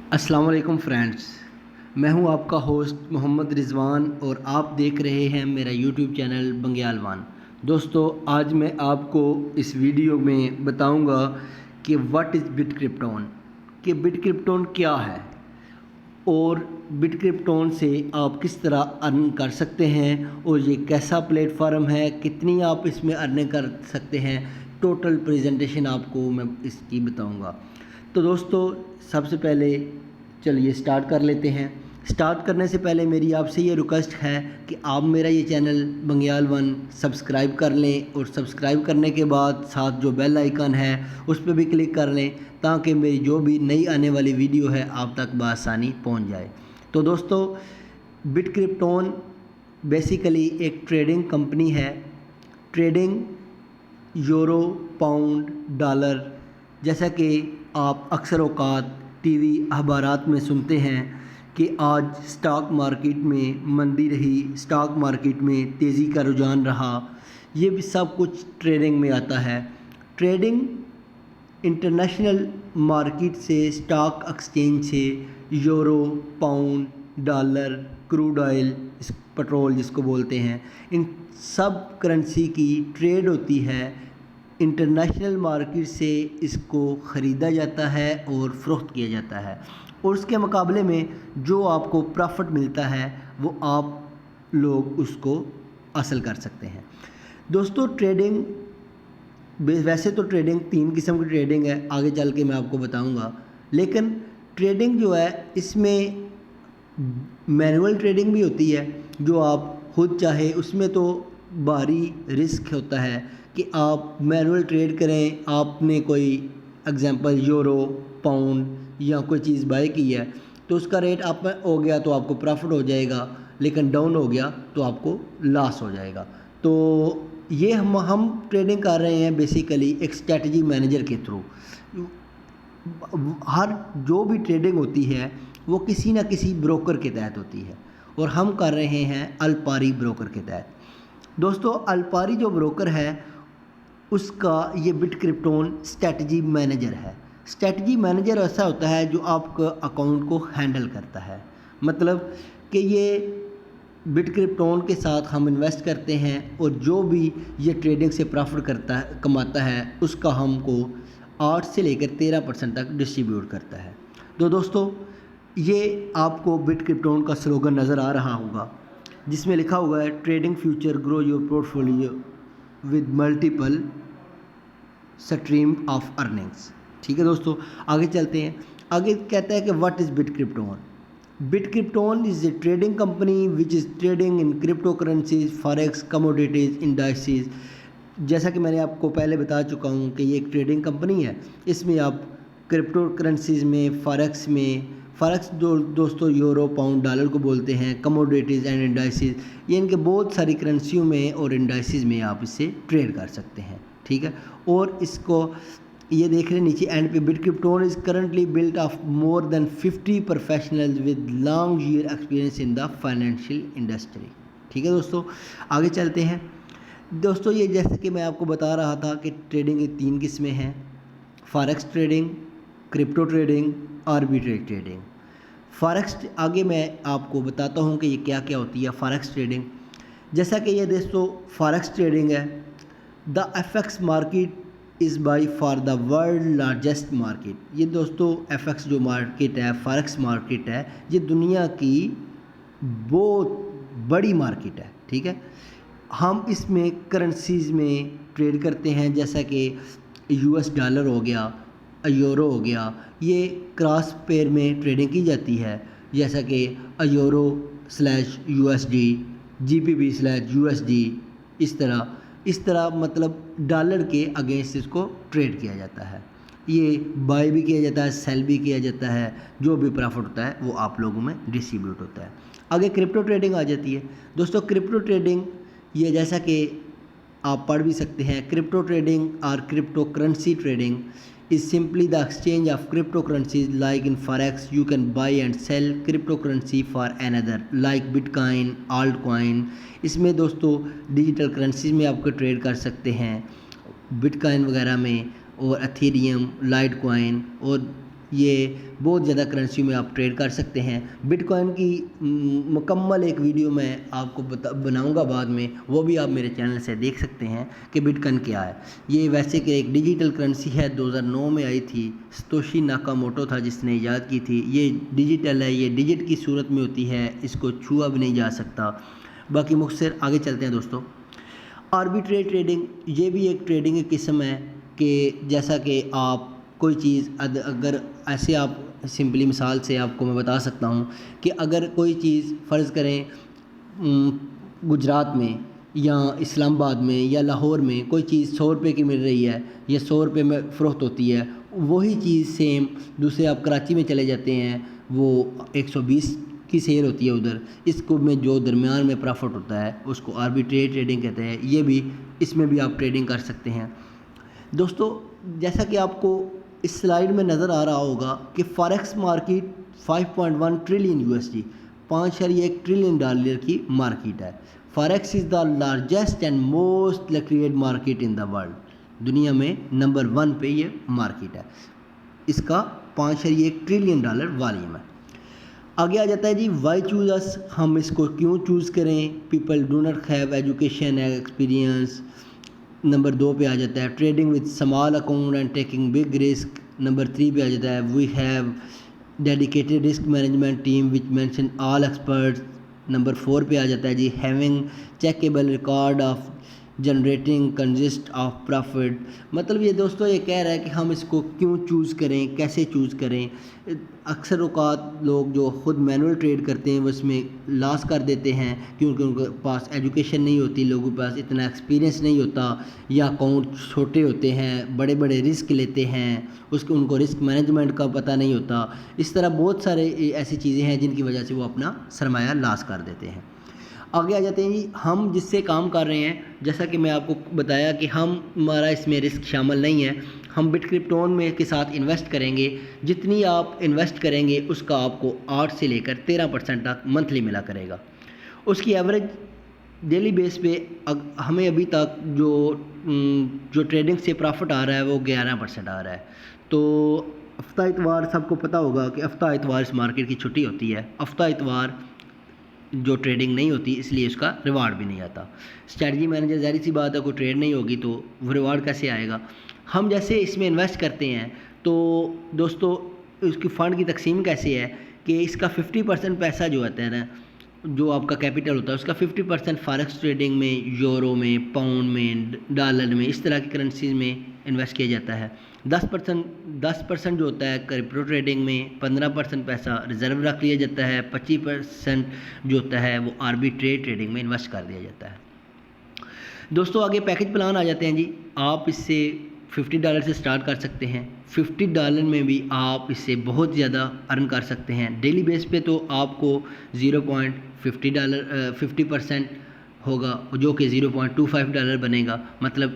السلام علیکم فرینڈس، میں ہوں آپ کا ہوسٹ محمد رضوان اور آپ دیکھ رہے ہیں میرا یوٹیوب چینل بنگیال وان۔ دوستو، آج میں آپ کو اس ویڈیو میں بتاؤں گا کہ واٹ از بٹ کرپٹون، کہ بٹ کرپٹون کیا ہے اور بٹ کرپٹون سے آپ کس طرح ارن کر سکتے ہیں اور یہ کیسا پلیٹ فارم ہے، کتنی آپ اس میں ارننگ کر سکتے ہیں۔ ٹوٹل پریزنٹیشن آپ کو میں اس کی بتاؤں گا۔ تو دوستو، سب سے پہلے چلیے سٹارٹ کر لیتے ہیں۔ سٹارٹ کرنے سے پہلے میری آپ سے یہ ریکویسٹ ہے کہ آپ میرا یہ چینل بنگیال ون سبسکرائب کر لیں اور سبسکرائب کرنے کے بعد ساتھ جو بیل آئیکن ہے اس پہ بھی کلک کر لیں تاکہ میری جو بھی نئی آنے والی ویڈیو ہے آپ تک بآسانی پہنچ جائے۔ تو دوستو، بٹ کرپٹون بیسیکلی ایک ٹریڈنگ کمپنی ہے۔ ٹریڈنگ یورو، پاؤنڈ، ڈالر، جیسا کہ آپ اکثر اوقات ٹی وی اخبارات میں سنتے ہیں کہ آج سٹاک مارکیٹ میں مندی رہی، سٹاک مارکیٹ میں تیزی کا رجحان رہا، یہ بھی سب کچھ ٹریڈنگ میں آتا ہے۔ ٹریڈنگ انٹرنیشنل مارکیٹ سے، سٹاک ایکسچینج سے euro, pound, dollar, crude oil, petrol جس کو بولتے ہیں، ان سب کرنسی کی ٹریڈ ہوتی ہے۔ انٹرنیشنل مارکیٹ سے اس کو خریدا جاتا ہے اور فروخت کیا جاتا ہے، اور اس کے مقابلے میں جو آپ کو پرافٹ ملتا ہے وہ آپ لوگ اس کو حاصل کر سکتے ہیں۔ دوستو، ٹریڈنگ ویسے تو ٹریڈنگ 3 قسم کی ٹریڈنگ ہے، آگے چل کے میں آپ کو بتاؤں گا، لیکن ٹریڈنگ جو ہے اس میں مینول ٹریڈنگ بھی ہوتی ہے جو آپ خود چاہے، اس میں تو بھاری رسک ہوتا ہے کہ آپ مینول ٹریڈ کریں۔ آپ نے کوئی اگزامپل یورو، پاؤنڈ یا کوئی چیز بائی کی ہے تو اس کا ریٹ آپ میں ہو گیا تو آپ کو پرافٹ ہو جائے گا، لیکن ڈاؤن ہو گیا تو آپ کو لاس ہو جائے گا۔ تو یہ ہم ٹریڈنگ کر رہے ہیں بیسیکلی ایک اسٹریٹجی مینیجر کے تھرو۔ ہر جو بھی ٹریڈنگ ہوتی ہے وہ کسی نہ کسی بروکر کے تحت ہوتی ہے، اور ہم کر رہے ہیں الپاری بروکر کے تحت۔ دوستو، الپاری جو بروکر ہے اس کا یہ بٹ کرپٹون اسٹریٹجی مینیجر ہے۔ اسٹریٹجی مینیجر ایسا ہوتا ہے جو آپ کا اکاؤنٹ کو ہینڈل کرتا ہے، مطلب کہ یہ بٹ کرپٹون کے ساتھ ہم انویسٹ کرتے ہیں اور جو بھی یہ ٹریڈنگ سے پرافٹ کماتا ہے اس کا ہم کو 8 سے لے کر 13% تک ڈسٹریبیوٹ کرتا ہے۔ تو دوستو، یہ آپ کو بٹ کرپٹون کا سلوگن نظر آ رہا ہوگا جس میں لکھا ہوا ہے trading future grow your portfolio with multiple stream of earnings. ٹھیک ہے دوستو، آگے چلتے ہیں۔ آگے کہتا ہے کہ what is Bit Crypton. Bit Crypton is a trading company which is trading in cryptocurrencies, forex, commodities, indices. جیسا کہ میں نے آپ کو پہلے بتا چکا ہوں کہ یہ ایک ٹریڈنگ کمپنی ہے، اس میں آپ کرپٹو کرنسیز میں، فاریکس میں، فاریکس دوستو یورو، پاؤنڈ، ڈالر کو بولتے ہیں، کموڈیٹیز اینڈ انڈائسز، یہ ان کے بہت ساری کرنسیوں میں اور انڈائسز میں آپ اس سے ٹریڈ کر سکتے ہیں۔ ٹھیک ہے، اور اس کو یہ دیکھ رہے ہیں نیچے اینڈ پہ، Bit Crypton is currently built of more than 50 professionals with long year experience in the financial industry. ٹھیک ہے دوستو، آگے چلتے ہیں۔ دوستو، یہ جیسے کہ میں آپ کو بتا رہا تھا کہ ٹریڈنگ کی 3 قسمیں ہیں: forex trading, crypto trading, arbitrage trading. Forex, آگے میں آپ کو بتاتا ہوں کہ یہ کیا کیا ہوتی ہے فاریکس ٹریڈنگ۔ جیسا کہ یہ دوستو فاریکس ٹریڈنگ ہے، the F X market is by far the world largest market. یہ دوستو ایف ایکس جو مارکیٹ ہے، فاریکس مارکیٹ ہے، یہ دنیا کی بہت بڑی مارکیٹ ہے۔ ٹھیک ہے، ہم اس میں کرنسیز میں ٹریڈ کرتے ہیں، جیسا کہ یو ایس ڈالر ہو گیا، یورو ہو گیا، یہ کراس پیئر میں ٹریڈنگ کی جاتی ہے، جیسا کہ euro slash U S D, G P B slash U S D, اس طرح مطلب ڈالر کے اگینسٹ اس کو ٹریڈ کیا جاتا ہے۔ یہ بائی بھی کیا جاتا ہے، سیل بھی کیا جاتا ہے، جو بھی پرافٹ ہوتا ہے وہ آپ لوگوں میں ڈسٹریبیوٹ ہوتا ہے۔ آگے کرپٹو ٹریڈنگ آ جاتی ہے۔ دوستو، کرپٹو ٹریڈنگ یہ جیسا کہ آپ پڑھ بھی سکتے ہیں، کرپٹو ٹریڈنگ اور crypto currency trading is simply the exchange of cryptocurrencies. Like in forex, you can buy and sell cryptocurrency for another like bitcoin, altcoin۔ اس میں دوستو ڈیجیٹل کرنسیز میں آپ کو ٹریڈ کر سکتے ہیں، بٹ کائن وغیرہ میں، اور ایتھیریم، لائٹ کوائن اور یہ بہت زیادہ کرنسیوں میں آپ ٹریڈ کر سکتے ہیں۔ بٹ کوائن کی مکمل ایک ویڈیو میں آپ کو بناؤں گا بعد میں، وہ بھی آپ میرے چینل سے دیکھ سکتے ہیں کہ بٹ کوائن کیا ہے۔ یہ ویسے کہ ایک ڈیجیٹل کرنسی ہے، 2009 میں آئی تھی، ستوشی ناکاموٹو تھا جس نے ایجاد کی تھی۔ یہ ڈیجیٹل ہے، یہ ڈیجٹ کی صورت میں ہوتی ہے، اس کو چھوا بھی نہیں جا سکتا۔ باقی مختصر آگے چلتے ہیں دوستوں۔ آربیٹریج ٹریڈنگ، یہ بھی ایک ٹریڈنگ کی قسم ہے کہ جیسا کہ آپ کوئی چیز اگر ایسے آپ سمپلی مثال سے آپ کو میں بتا سکتا ہوں کہ اگر کوئی چیز فرض کریں گجرات میں یا اسلام آباد میں یا لاہور میں کوئی چیز 100 روپے کی مل رہی ہے یا 100 روپے میں فروخت ہوتی ہے، وہی چیز سیم دوسرے آپ کراچی میں چلے جاتے ہیں، وہ 120 کی سیل ہوتی ہے ادھر، اس کو میں جو درمیان میں پرافٹ ہوتا ہے اس کو آربیٹریج ٹریڈنگ کہتے ہیں۔ یہ بھی اس میں بھی آپ ٹریڈنگ کر سکتے ہیں۔ دوستو جیسا کہ آپ کو اس سلائیڈ میں نظر آ رہا ہوگا کہ forex market 5.1 trillion USD 5.1 trillion dollar کی مارکیٹ ہے۔ Forex is the largest and most liquid market in the world, دنیا میں نمبر 1 پہ یہ مارکیٹ ہے، اس کا 5.1 ٹریلین ڈالر والیوم ہے۔ آگے آ جاتا ہے جی وائی چوز اس، ہم اس کو کیوں چوز کریں؟ People do not have education and experience. Number 2 پہ آ جاتا ہے trading with small account and taking big risk. Number 3 پہ آ جاتا ہے we have dedicated risk management team which mention all experts. Number 4 پہ آ جاتا ہے جی having checkable record of generating consist of profit. مطلب یہ دوستو یہ کہہ رہا ہے کہ ہم اس کو کیوں چوز کریں، کیسے چوز کریں۔ اکثر اوقات لوگ جو خود مینول ٹریڈ کرتے ہیں وہ اس میں لاس کر دیتے ہیں کیونکہ ان کے پاس ایجوکیشن نہیں ہوتی، لوگوں کے پاس اتنا ایکسپیرینس نہیں ہوتا، یا اکاؤنٹ چھوٹے ہوتے ہیں، بڑے بڑے رسک لیتے ہیں، ان کو رسک مینجمنٹ کا پتہ نہیں ہوتا۔ اس طرح بہت سارے ایسی چیزیں ہیں جن کی وجہ سے وہ اپنا سرمایہ لاس کر دیتے ہیں۔ آگے آ جاتے ہیں جی ہم جس سے کام کر رہے ہیں، جیسا کہ میں آپ کو بتایا کہ ہمارا اس میں رسک شامل نہیں ہے، ہم بٹ کرپٹون میں کے ساتھ انویسٹ کریں گے، جتنی آپ انویسٹ کریں گے اس کا آپ کو 8 سے لے کر 13% تک منتھلی ملا کرے گا۔ اس کی ایوریج ڈیلی بیس پہ ہمیں ابھی تک جو ٹریڈنگ سے پرافٹ آ رہا ہے وہ 11% آ رہا ہے۔ تو ہفتہ اتوار سب کو پتہ ہوگا کہ ہفتہ اتوار اس مارکیٹ کی چھٹی ہوتی ہے، ہفتہ اتوار جو ٹریڈنگ نہیں ہوتی اس لیے اس کا ریوارڈ بھی نہیں آتا۔ اسٹریٹجی مینیجر ظاہر سی بات ہے کوئی ٹریڈ نہیں ہوگی تو وہ ریوارڈ کیسے آئے گا؟ ہم جیسے اس میں انویسٹ کرتے ہیں تو دوستو اس کی فنڈ کی تقسیم کیسے ہے کہ اس کا 50% پیسہ جو آتا ہے نا، جو آپ کا کیپٹل ہوتا ہے اس کا 50% فارکس ٹریڈنگ میں، یورو میں، پاؤنڈ میں، ڈالر میں، اس طرح کی کرنسیز میں انویسٹ کیا جاتا ہے۔ 10% جو ہوتا ہے کرپٹو ٹریڈنگ میں، 15% پیسہ ریزرو رکھ لیا جاتا ہے، 25% جو ہوتا ہے وہ آربیٹریج ٹریڈنگ میں انویسٹ کر دیا جاتا ہے۔ دوستو آگے پیکج پلان آ جاتے ہیں جی۔ آپ اس سے $50 سے سٹارٹ کر سکتے ہیں، $50 میں بھی آپ اس سے بہت زیادہ ارن کر سکتے ہیں۔ ڈیلی بیس پہ تو آپ کو $0.50% ہوگا جو کہ $0.25 بنے گا، مطلب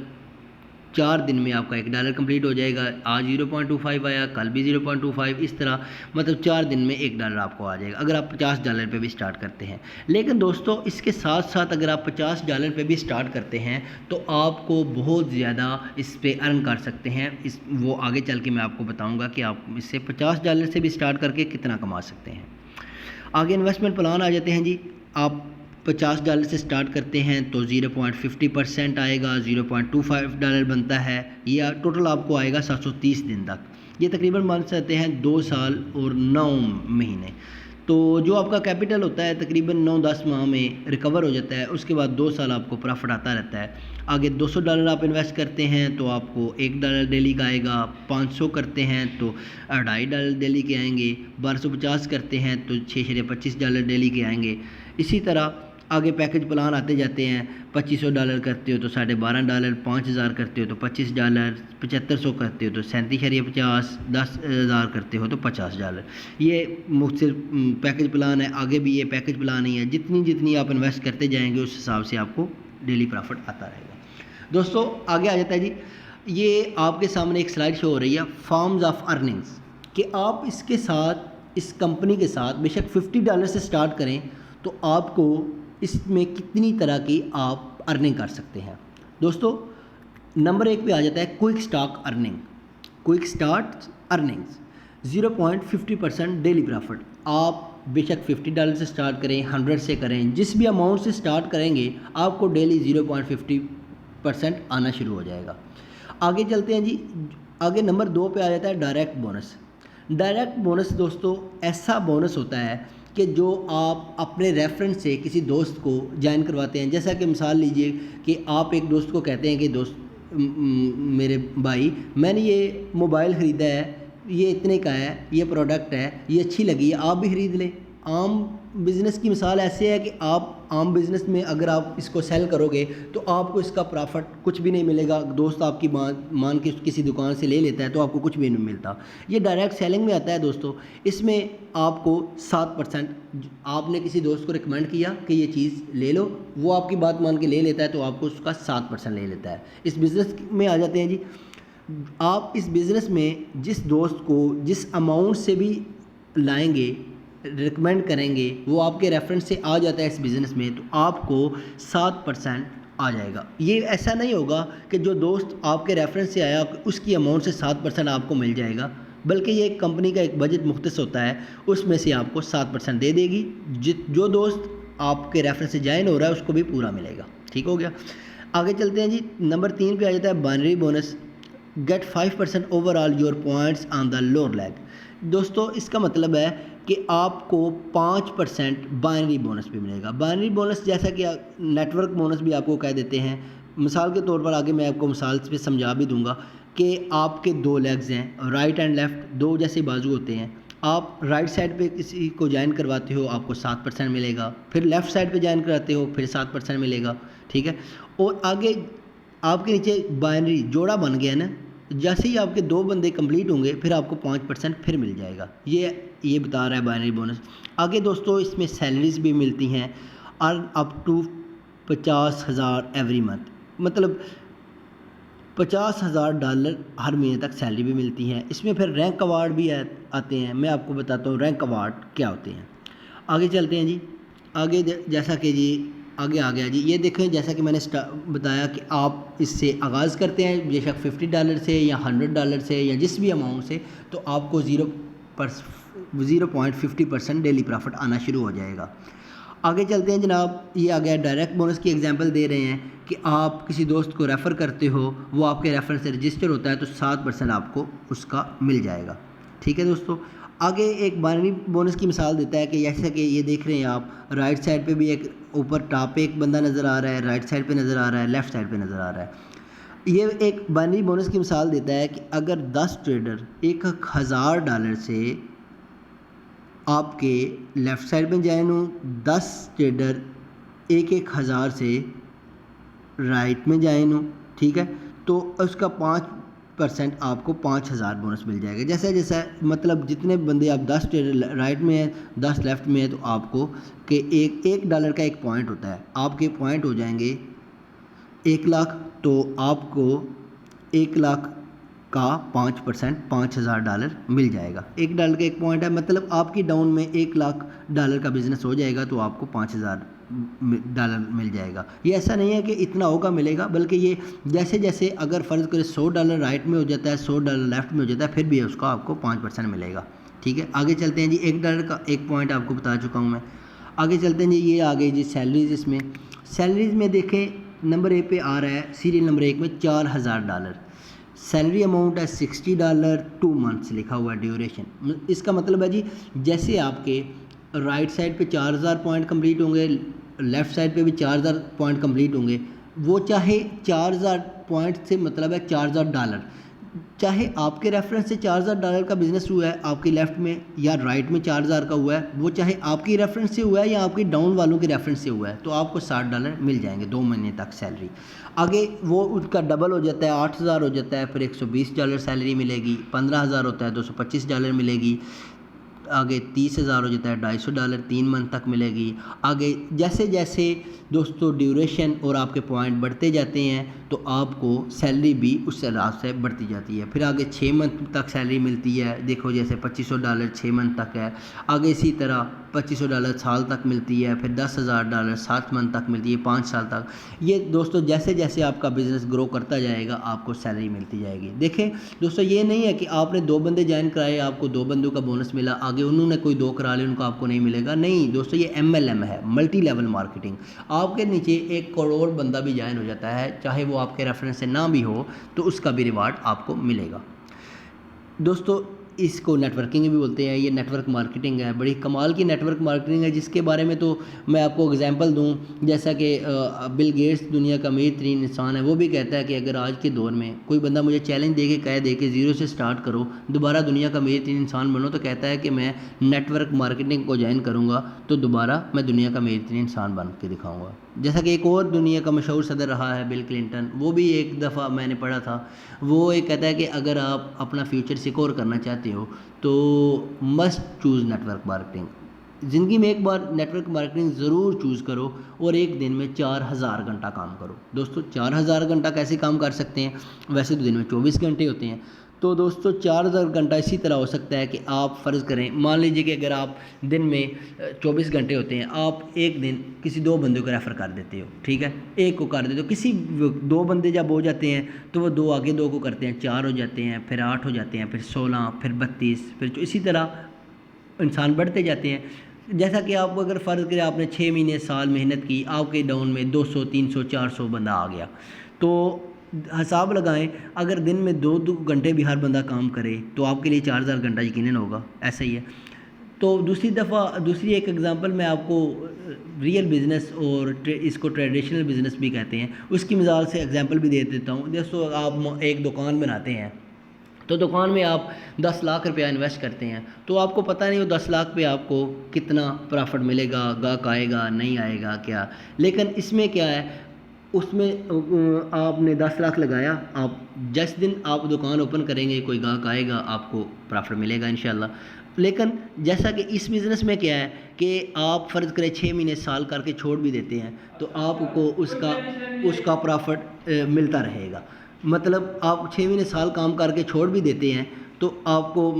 4 دن میں آپ کا $1 کمپلیٹ ہو جائے گا۔ آج 0.25 آیا، کل بھی 0.25، اس طرح مطلب 4 دن میں $1 آپ کو آ جائے گا اگر آپ $50 پہ بھی سٹارٹ کرتے ہیں۔ لیکن دوستو اس کے ساتھ ساتھ اگر آپ $50 پہ بھی سٹارٹ کرتے ہیں تو آپ کو بہت زیادہ اس پہ ارن کر سکتے ہیں، وہ آگے چل کے میں آپ کو بتاؤں گا کہ آپ اس سے $50 سے بھی سٹارٹ کر کے کتنا کما سکتے ہیں۔ آگے انویسٹمنٹ پلان آ جاتے ہیں جی۔ آپ $50 سے سٹارٹ کرتے ہیں تو 0.50% آئے گا، $0.25 بنتا ہے، یہ ٹوٹل آپ کو آئے گا 730 دن تک۔ یہ تقریباً مان سکتے ہیں 2 سال اور 9 مہینے۔ تو جو آپ کا کیپٹل ہوتا ہے تقریباً 9-10 ماہ میں ریکور ہو جاتا ہے، اس کے بعد 2 سال آپ کو پرافٹ آتا رہتا ہے۔ آگے $200 آپ انویسٹ کرتے ہیں تو آپ کو $1 ڈیلی کا آئے گا، 500 کرتے ہیں تو $2.5 ڈیلی کے آئیں گے، 1250 کرتے ہیں تو $6.25 ڈیلی کے آئیں گے۔ اسی طرح آگے پیکج پلان آتے جاتے ہیں۔ $2500 کرتے ہو تو $12.5، 5000 کرتے ہو تو $25، 7500 کرتے ہو تو 37.50، 10,000 کرتے ہو تو $50۔ یہ مختصر پیکج پلان ہے، آگے بھی یہ پیکج پلان ہی ہے، جتنی آپ انویسٹ کرتے جائیں گے اس حساب سے آپ کو ڈیلی پرافٹ آتا رہے گا۔ دوستو آگے آ جاتا ہے جی، یہ آپ کے سامنے ایک سلائڈ شو ہو رہی ہے فارمز آف ارننگز، کہ آپ اس کے ساتھ اس کمپنی کے ساتھ بے شک $50 سے سٹارٹ کریں تو آپ کو اس میں کتنی طرح کی آپ ارننگ کر سکتے ہیں۔ دوستو نمبر 1 پہ آ جاتا ہے quick start earnings. 0.50% daily profit. آپ بے شک $50 سے سٹارٹ کریں، 100 سے کریں، جس بھی اماؤنٹ سے سٹارٹ کریں گے آپ کو ڈیلی 0.50% آنا شروع ہو جائے گا. آگے چلتے ہیں جی. آگے نمبر 2 پہ آ جاتا ہے ڈائریکٹ بونس. ڈائریکٹ بونس دوستو ایسا بونس ہوتا ہے کہ جو آپ اپنے ریفرنس سے کسی دوست کو جوائن کرواتے ہیں. جیسا کہ مثال لیجئے کہ آپ ایک دوست کو کہتے ہیں کہ دوست میرے بھائی میں نے یہ موبائل خریدا ہے، یہ اتنے کا ہے، یہ پروڈکٹ ہے، یہ اچھی لگی ہے، آپ بھی خرید لیں. عام بزنس کی مثال ایسے ہے کہ آپ عام بزنس میں اگر آپ اس کو سیل کرو گے تو آپ کو اس کا پرافٹ کچھ بھی نہیں ملے گا. دوست آپ کی مان کے کسی دکان سے لے لیتا ہے تو آپ کو کچھ بھی نہیں ملتا. یہ ڈائریکٹ سیلنگ میں آتا ہے دوستو. اس میں آپ کو 7%، آپ نے کسی دوست کو ریکمینڈ کیا کہ یہ چیز لے لو، وہ آپ کی بات مان کے لے لیتا ہے تو آپ کو اس کا 7% لے لیتا ہے. اس بزنس میں آ جاتے ہیں جی. آپ اس بزنس میں جس دوست کو جس اماؤنٹ سے بھی لائیں گے، ریکمینڈ کریں گے، وہ آپ کے ریفرنس سے آ جاتا ہے اس بزنس میں، تو آپ کو 7% آ جائے گا. یہ ایسا نہیں ہوگا کہ جو دوست آپ کے ریفرنس سے آیا اس کی اماؤنٹ سے 7% آپ کو مل جائے گا، بلکہ یہ ایک کمپنی کا ایک بجٹ مختص ہوتا ہے، اس میں سے آپ کو 7% دے دے گی. جو دوست آپ کے ریفرنس سے جوائن ہو رہا ہے اس کو بھی پورا ملے گا. ٹھیک ہو گیا. آگے چلتے ہیں جی. نمبر 3 پہ آ جاتا ہے binary bonus. Get 5% overall your points on the lower league. دوستو اس کا مطلب ہے کہ آپ کو 5% بائنری بونس بھی ملے گا. بائنری بونس جیسا کہ نیٹ ورک بونس بھی آپ کو کہہ دیتے ہیں. مثال کے طور پر آگے میں آپ کو مثال پہ سمجھا بھی دوں گا کہ آپ کے 2 لیگز ہیں، رائٹ اینڈ لیفٹ، 2 جیسے بازو ہوتے ہیں. آپ رائٹ سائڈ پہ کسی کو جوائن کرواتے ہو آپ کو 7% ملے گا، پھر لیفٹ سائڈ پہ جوائن کراتے ہو پھر 7% ملے گا. ٹھیک ہے. اور آگے آپ کے نیچے بائنری جوڑا بن گیا نا، جیسے ہی آپ کے 2 بندے کمپلیٹ ہوں گے پھر آپ کو 5% پھر مل جائے گا. یہ بتا رہا ہے بائنری بونس. آگے دوستو اس میں سیلریز بھی ملتی ہیں، ارن اپ ٹو 50,000 ایوری منتھ، مطلب $50,000 ہر مہینے تک سیلری بھی ملتی ہے. اس میں پھر رینک ایوارڈ بھی آتے ہیں. میں آپ کو بتاتا ہوں رینک ایوارڈ کیا ہوتے ہیں. آگے چلتے ہیں جی. آگے جیسا کہ جی آگے آ گیا جی. یہ دیکھیں جیسا کہ میں نے بتایا کہ آپ اس سے آغاز کرتے ہیں بے شک $50 سے یا $100 سے یا جس بھی اماؤنٹ سے، تو آپ کو 0.50% ڈیلی پرافٹ آنا شروع ہو جائے گا. آگے چلتے ہیں جناب. یہ آ گیا ڈائریکٹ بونس کی ایگزامپل دے رہے ہیں کہ آپ کسی دوست کو ریفر کرتے ہو، وہ آپ کے ریفرنس سے رجسٹر ہوتا ہے تو 7% آپ کو اس کا مل جائے گا. ٹھیک ہے دوستو. آگے ایک بائنری بونس کی مثال دیتا ہے کہ جیسا کہ یہ دیکھ رہے ہیں آپ رائٹ سائڈ پہ بھی ایک اوپر ٹاپ پہ ایک بندہ نظر آ رہا ہے، رائٹ سائڈ پہ نظر آ رہا ہے، لیفٹ سائڈ پہ نظر آ رہا ہے. یہ ایک بائنری بونس کی مثال دیتا ہے کہ اگر 10 ٹریڈر $1,000 سے آپ کے لیفٹ سائڈ میں جوائن ہوں، 10 ٹریڈر 1,000 سے رائٹ میں جوائن ہوں، ٹھیک ہے، تو اس کا 5% آپ کو 5,000 بونس مل جائے گا. جیسا مطلب جتنے بندے آپ 10 ٹریڈر رائٹ میں ہیں 10 لیفٹ میں ہیں تو آپ کو کہ $1 کا ایک پوائنٹ ہوتا ہے، آپ کے پوائنٹ ہو جائیں گے 1,00,000، تو آپ کو 1,00,000 کا 5% $5,000 مل جائے گا. $1 کا ایک پوائنٹ ہے، مطلب آپ کی ڈاؤن میں $1,00,000 کا بزنس ہو جائے گا تو آپ کو $5,000 مل جائے گا. یہ ایسا نہیں ہے کہ اتنا ہوگا ملے گا، بلکہ یہ جیسے جیسے اگر فرض کرے $100 رائٹ میں ہو جاتا ہے، $100 لیفٹ میں ہو جاتا ہے، پھر بھی اس کا آپ کو 5% ملے گا. ٹھیک ہے. آگے چلتے ہیں جی. $1 کا ایک پوائنٹ آپ کو بتا چکا ہوں میں. آگے چلتے ہیں جی. یہ آ گئی جی سیلریز. اس میں سیلریز میں دیکھیں نمبر 1 پہ آ رہا ہے سیریل نمبر 1 میں $4,000. سیلری اماؤنٹ ہے $60، 2 منتھس لکھا ہوا ہے ڈیوریشن. اس کا مطلب ہے جی جیسے آپ کے رائٹ سائڈ پہ 4,000 پوائنٹ کمپلیٹ ہوں گے، لیفٹ سائڈ پہ بھی 4,000 پوائنٹ کمپلیٹ ہوں گے، وہ چاہے 4,000 پوائنٹ سے مطلب ہے $4,000، چاہے آپ کے ریفرنس سے $4,000 کا بزنس ہوا ہے آپ کے لیفٹ میں یا رائٹ میں 4,000 کا ہوا ہے، وہ چاہے آپ کی ریفرنس سے ہوا ہے یا آپ کی ڈاؤن والوں کے ریفرنس سے ہوا ہے، تو آپ کو $60 مل جائیں گے 2 مہینے تک سیلری. آگے وہ ان کا ڈبل ہو جاتا ہے، 8,000 ہو جاتا ہے، پھر $120 سیلری ملے گی. 15,000 ہوتا ہے $225 ملے گی. آگے 30,000 ہو جاتا ہے $250 3 منتھ تک ملے گی. آگے جیسے جیسے دوستو ڈیوریشن اور آپ کے پوائنٹ بڑھتے جاتے ہیں تو آپ کو سیلری بھی اس حساب سے بڑھتی جاتی ہے. پھر آگے 6 منتھ تک سیلری ملتی ہے. دیکھو جیسے $2500 6 منتھ تک ہے. آگے اسی طرح $2500 سال تک ملتی ہے. پھر $10,000 7 منتھ تک ملتی ہے 5 سال تک. یہ دوستو جیسے جیسے آپ کا بزنس گرو کرتا جائے گا آپ کو سیلری ملتی جائے گی. دیکھیں دوستو یہ نہیں ہے کہ آپ نے 2 بندے جوائن کرائے آپ کو 2 بندوں کا بونس ملا, آگے انہوں نے کوئی 2 کرا لے ان کو آپ کو نہیں ملے گا. نہیں دوستو, یہ MLM ہے, ملٹی لیول مارکیٹنگ. آپ کے نیچے 1 کروڑ بندہ بھی جوائن ہو جاتا ہے, چاہے وہ آپ کے ریفرنس سے نہ بھی ہو, تو اس کا بھی ریوارڈ آپ کو ملے گا. دوستو اس کو نیٹ ورکنگ بھی بولتے ہیں. یہ نیٹ ورک مارکیٹنگ ہے, بڑی کمال کی نیٹ ورک مارکیٹنگ ہے, جس کے بارے میں تو میں آپ کو اگزامپل دوں. جیسا کہ بل گیٹس دنیا کا امیر ترین انسان ہے, وہ بھی کہتا ہے کہ اگر آج کے دور میں کوئی بندہ مجھے چیلنج دے کے کہہ دے کہ 0 سے سٹارٹ کرو, دوبارہ دنیا کا امیر ترین انسان بنو, تو کہتا ہے کہ میں نیٹ ورک مارکیٹنگ کو جوائن کروں گا تو دوبارہ میں دنیا کا امیر ترین انسان بن کے دکھاؤں گا. جیسا کہ ایک اور دنیا کا مشہور صدر رہا ہے بل کلنٹن, وہ بھی ایک دفعہ میں نے پڑھا تھا, وہ ایک کہتا ہے کہ اگر آپ اپنا فیوچر سیکور کرنا چاہتے ہو تو must choose network marketing. زندگی میں ایک بار نیٹ ورک مارکیٹنگ ضرور چوز کرو اور ایک دن میں 4000 گھنٹہ کام کرو. دوستو 4000 گھنٹہ کیسے کام کر سکتے ہیں؟ ویسے تو دن میں 24 گھنٹے ہوتے ہیں. تو دوستو 4000 گھنٹہ اسی طرح ہو سکتا ہے کہ آپ فرض کریں, مان لیجئے کہ اگر آپ دن میں 24 گھنٹے ہوتے ہیں, آپ ایک دن کسی 2 بندوں کو ریفر کر دیتے ہو, ٹھیک ہے, ایک کو کر دیتے ہو. کسی 2 بندے جب ہو جاتے ہیں تو وہ 2 آگے 2 کو کرتے ہیں, 4 ہو جاتے ہیں, پھر 8 ہو جاتے ہیں, پھر 16, پھر 32, پھر اسی طرح انسان بڑھتے جاتے ہیں. جیسا کہ آپ کو اگر فرض کرے آپ نے 6 مہینے سال محنت کی, آپ کے ڈاؤن میں 200 300 400 بندہ آ گیا, تو حساب لگائیں اگر دن میں 2 گھنٹے بھی ہر بندہ کام کرے تو آپ کے لیے 4000 گھنٹہ یقیناً ہوگا. ایسا ہی ہے. تو دوسری ایک اگزامپل میں آپ کو ریئل بزنس اور اس کو ٹریڈیشنل بزنس بھی کہتے ہیں, اس کی مثال سے اگزامپل بھی دے دیتا ہوں. جیسے آپ ایک دکان بناتے ہیں, تو دکان میں آپ 10 لاکھ روپیہ انویسٹ کرتے ہیں, تو آپ کو پتہ نہیں وہ 10 لاکھ پہ آپ کو کتنا پرافٹ ملے گا, گاہک آئے گا نہیں آئے گا کیا. لیکن اس میں کیا ہے, اس میں آپ نے 10 لاکھ لگایا, آپ جس دن آپ دکان اوپن کریں گے کوئی گاہک آئے گا, آپ کو پرافٹ ملے گا انشاءاللہ. لیکن جیسا کہ اس بزنس میں کیا ہے کہ آپ فرض کریں 6 مہینے سال کر کے چھوڑ بھی دیتے ہیں تو آپ کو اس کا پرافٹ ملتا رہے گا. مطلب آپ 6 مہینے سال کام کر کے چھوڑ بھی دیتے ہیں تو آپ کو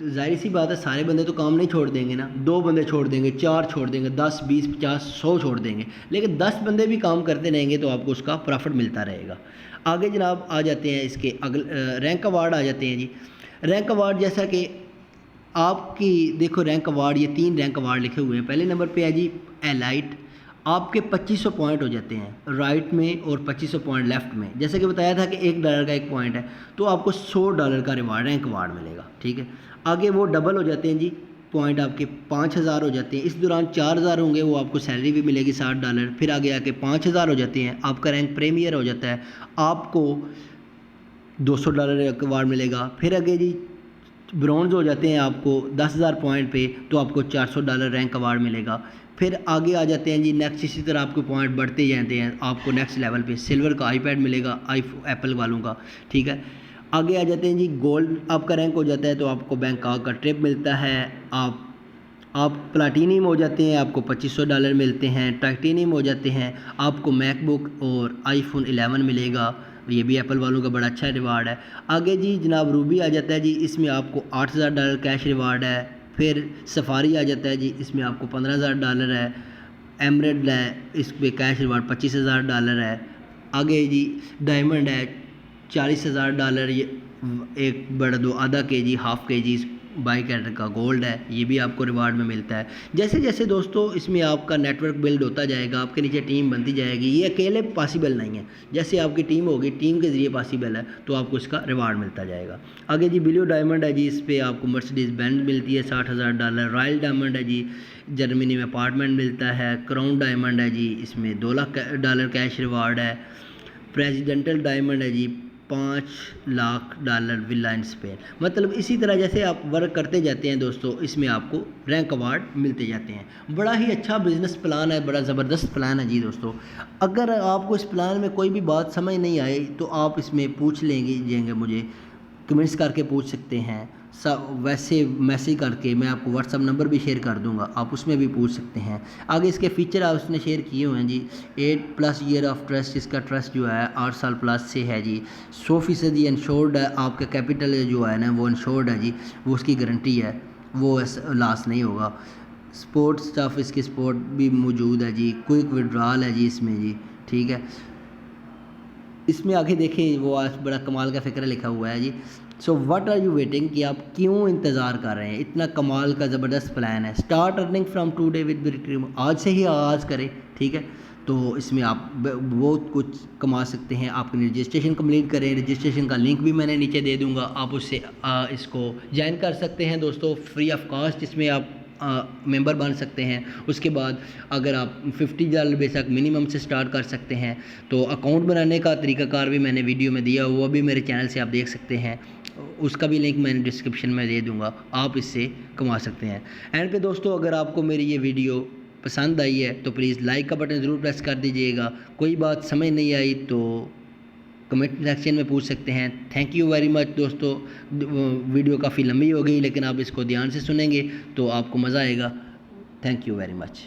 ظاہر سی بات ہے سارے بندے تو کام نہیں چھوڑ دیں گے نا, 2 بندے چھوڑ دیں گے, 4 چھوڑ دیں گے, 10 20 50 100 چھوڑ دیں گے, لیکن 10 بندے بھی کام کرتے رہیں گے تو آپ کو اس کا پرافٹ ملتا رہے گا. آگے جناب آ جاتے ہیں اس کے رینک ایوارڈ آ جاتے ہیں جی. رینک ایوارڈ جیسا کہ آپ کی دیکھو رینک ایوارڈ, یہ 3 رینک ایوارڈ لکھے ہوئے ہیں. پہلے نمبر پہ ہے جی ایلائٹ, آپ کے 2500 پوائنٹ ہو جاتے ہیں رائٹ میں اور 2500 پوائنٹ لیفٹ میں. جیسے کہ بتایا تھا کہ $1 کا 1 پوائنٹ ہے تو آپ کو $100 کا ریوارڈ رینک ایوارڈ ملے گا, ٹھیک ہے. آگے وہ ڈبل ہو جاتے ہیں جی, پوائنٹ آپ کے 5000 ہو جاتے ہیں. اس دوران 4000 ہوں گے, وہ آپ کو سیلری بھی ملے گی $60. پھر آگے آ کے 5000 ہو جاتے ہیں, آپ کا رینک پریمیئر ہو جاتا ہے, آپ کو $200 رینک ایوارڈ ملے گا. پھر آگے جی برونز ہو جاتے ہیں آپ کو 10,000 پوائنٹ پہ تو آپ کو $400 رینک ایوارڈ ملے گا. پھر آگے آ جاتے ہیں جی نیکسٹ, اسی طرح آپ کو پوائنٹ بڑھتے جاتے ہیں, آپ کو نیکسٹ لیول پہ سلور کا آئی پیڈ ملے گا, ایپل والوں کا, ٹھیک ہے. آگے آ جاتے ہیں جی گولڈ, آپ کا رینک ہو جاتا ہے تو آپ کو بینکاک کا ٹرپ ملتا ہے. آپ پلاٹینیم ہو جاتے ہیں, آپ کو $2500 ملتے ہیں. ٹائٹینیم ہو جاتے ہیں, آپ کو میک بک اور iPhone 11 ملے گا, یہ بھی ایپل والوں کا بڑا اچھا ریوارڈ ہے. آگے جی جناب روبی آ جاتا ہے جی, اس میں آپ کو $8000 کیش ریوارڈ ہے. پھر سفاری آ جاتا ہے جی, اس میں آپ کو $15000 ہے. ایمریڈ ہے, اس پہ کیش ریوارڈ $25000 ہے. آگے جی ڈائمنڈ ہے $40000, یہ ایک بڑا 2 آدھا kg ہاف kg بائی کیرٹ کا گولڈ ہے, یہ بھی آپ کو ریوارڈ میں ملتا ہے. جیسے جیسے دوستو اس میں آپ کا نیٹ ورک بلڈ ہوتا جائے گا, آپ کے نیچے ٹیم بنتی جائے گی, یہ اکیلے پاسبل نہیں ہے. جیسے آپ کی ٹیم ہوگی, ٹیم کے ذریعے پاسبل ہے, تو آپ کو اس کا ریوارڈ ملتا جائے گا. آگے جی بلیو ڈائمنڈ ہے جی, اس پہ آپ کو مرسڈیز بینز ملتی ہے $60000. رائل ڈائمنڈ ہے جی, جرمنی میں اپارٹمنٹ ملتا ہے. کراؤن ڈائمنڈ ہے جی, اس میں $2 کیش ریوارڈ ہے. پریزیڈنٹل ڈائمنڈ ہے جی, $5 لھ ولا ان اسپین. مطلب اسی طرح جیسے آپ ورک کرتے جاتے ہیں دوستو, اس میں آپ کو رینک ایوارڈ ملتے جاتے ہیں. بڑا ہی اچھا بزنس پلان ہے, بڑا زبردست پلان ہے جی دوستو. اگر آپ کو اس پلان میں کوئی بھی بات سمجھ نہیں آئی تو آپ اس میں پوچھ لیں گے مجھے, کمنٹس کر کے پوچھ سکتے ہیں، ویسے میسیج کر کے میں آپ کو واٹس ایپ نمبر بھی شیئر کر دوں گا، آپ اس میں بھی پوچھ سکتے ہیں۔ آگے اس کے فیچر آپ اس نے شیئر کیے ہوئے ہیں جی۔ 8+ ایئر آف ٹرسٹ، اس کا ٹرسٹ جو ہے 8 سال پلس سے ہے جی۔ 100% انشورڈ ہے، آپ کا کیپٹل جو ہے نا وہ انشورڈ ہے جی، وہ اس کی گارنٹی ہے، وہ لاس نہیں ہوگا۔ سپورٹ سٹاف، اس کی سپورٹ بھی موجود ہے جی۔ کوئک وڈرال ہے جی اس میں جی، ٹھیک ہے۔ اس میں آگے دیکھیں وہ بڑا کمال کا فکر لکھا ہوا ہے جی۔ So what are you waiting, کہ آپ کیوں انتظار کر رہے ہیں، اتنا کمال کا زبردست پلان ہے۔ Start earning from today with بریٹریم، آج سے ہی آغاز کریں، ٹھیک ہے۔ تو اس میں آپ بہت کچھ کما سکتے ہیں۔ آپ رجسٹریشن کمپلیٹ کریں، رجسٹریشن کا لنک بھی میں نے نیچے دے دوں گا، آپ اس سے اس کو جوائن کر سکتے ہیں دوستو، فری آف کاسٹ اس میں آپ ممبر بن سکتے ہیں۔ اس کے بعد اگر آپ $50 بے شک منیمم سے سٹارٹ کر سکتے ہیں، تو اکاؤنٹ بنانے کا طریقہ کار بھی میں نے ویڈیو میں دیا، وہ بھی میرے چینل سے آپ دیکھ سکتے ہیں، اس کا بھی لنک میں نے ڈسکرپشن میں دے دوں گا، آپ اس سے کما سکتے ہیں۔ اینڈ پہ دوستو اگر آپ کو میری یہ ویڈیو پسند آئی ہے تو پلیز لائک کا بٹن ضرور پریس کر دیجئے گا۔ کوئی بات سمجھ نہیں آئی تو کمنٹ سیکشن میں پوچھ سکتے ہیں۔ تھینک یو ویری مچ دوستو، ویڈیو کافی لمبی ہو گئی لیکن آپ اس کو دھیان سے سنیں گے تو آپ کو مزہ آئے گا۔ Thank you very much.